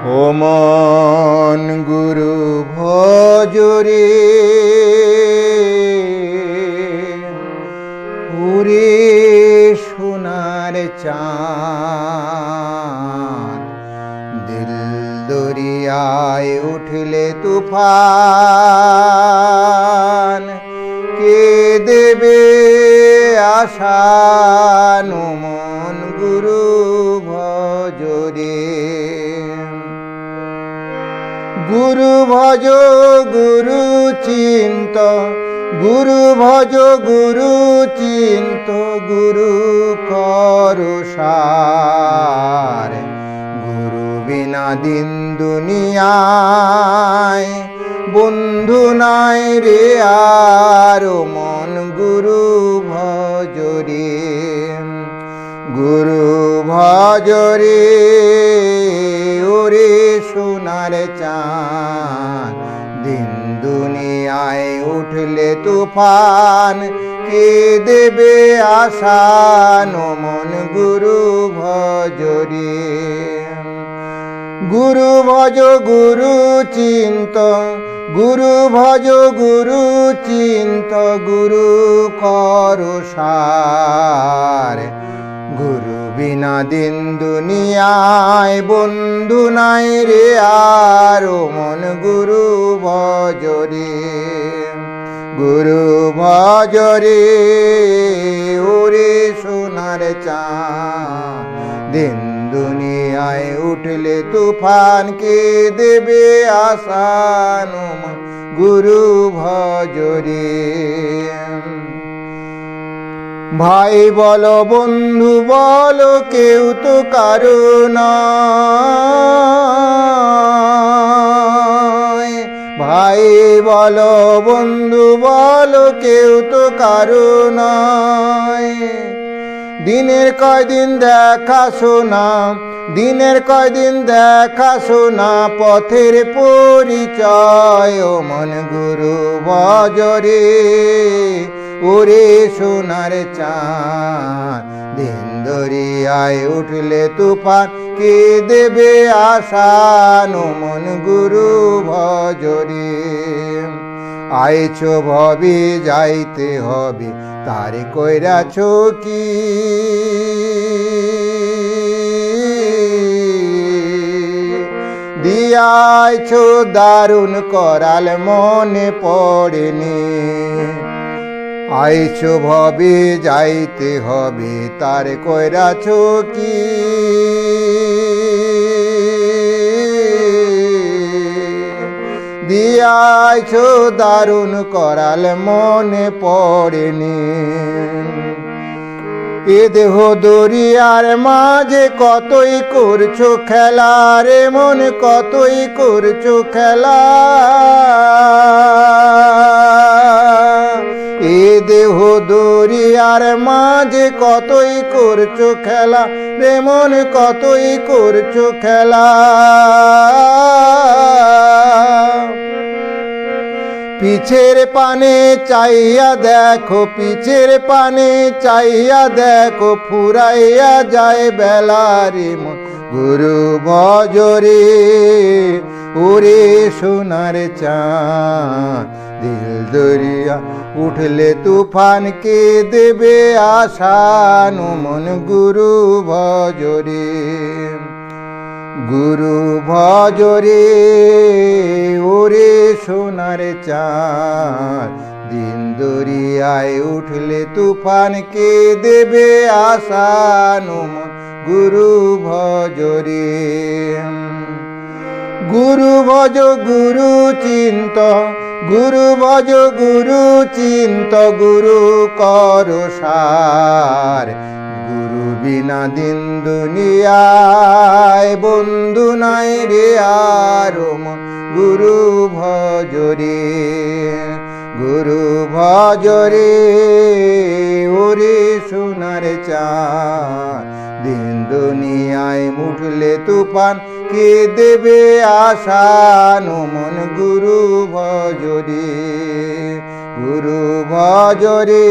ও মন গুরু ভজরে উরে সোনার চাঁদ, দিল দরিয়ায় উঠলে তুফান, কে দেবে আশান মন গুরু ভজরে। গুরু ভজ গুরু চিন্ত, গুরু ভজ গুরু চিন্ত, গুরু করো সার। গুরু বিনা দিন দুনিয়ায় বন্ধু নাই রে আর মন গুরু ভজরে। গুরু ভজরে ওরে সোনার চাঁদ, দিন দুনিয়ায় উঠলে তুফান, কে দেবে আশান মন গুরু ভজরে। গুরু ভজ গুরু চিন্ত, গুরু ভজ গুরু চিন্ত, গুরু করো সার। গুরু বিনা দিন দুনিয়ায় বন্ধু নাই রে আর মন গুরু ভজরে। গুরু ভজরে ওরে সোনার চাঁদ, দিন দুনিয়ায় উঠলে তুফান, কে দেবে আশান মন গুরু ভজরে। ভাই বলো বন্ধু বলো কেউ তো কারো নয়। ভাই বলো বন্ধু বলো কেউ তো কারো নয়। দিনের কয়দিন দেখা শোনা, দিনের কয়দিন দেখা শোনা, পথের পরিচয় ও মন গুরু ভজরে। ওরে সোনার চাঁদ, দিন দরিয়ায় উঠলে তুফান, কে দেবে আশান মন গুরু ভজরে। আইছো ভবে যাইতে হবে, তারে কইরাছ কি? দিয়াছো দারুণ করাল মনে পড়েনি। আইছো ভবে যাইতে হবে, তার কইরাছ কি? দিয়াছো দারুণ করাল মনে পড়েনি। এ দেহ দরিয়ার মাঝে কতই করছো খেলা রে মন, কতই করছো খেলা। এ দেহ দরিয়ার মাঝে কতই করছো খেলা রে মন, কতই করছো খেলা। পিছের পানে চাইয়া দেখো, পিছের পানে চাইয়া দেখো, ফুরাইয়া যায় বেলা রে মন গুরু ভজরে। ওরে সোনার চাঁদ, দিল দরিয়া উঠলে তুফান, কে দেবে আশান মন গুরু ভজরে। গুরু ভজরে ওরে সোনার চাঁদ, দিন দরিয়ায় উঠলে তুফান, কে দেবে আশান মন গুরু ভজরে। গুরু ভজ গুরু চিন্ত, গুরু ভজ গুরু চিন্ত, গুরু করো সার। গুরু বিনা দিন দুনিয়ায় বন্ধু নাই রে আর মন গুরু ভজরে। গুরু ভজরে ওরে সোনার চাঁদ, দিন দুনিয়ায় উঠলে তুফান, কে দেবে আশান মন গুরু ভজরে। গুরু ভজরে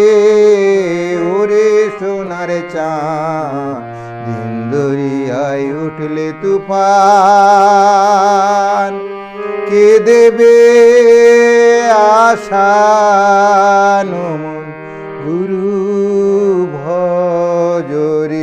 ওরে সোনার চাঁদ, দিন দরিয়া দরিয়ায় উঠলে তুফান, কে দেবে আশান মন গুরু ভজরে।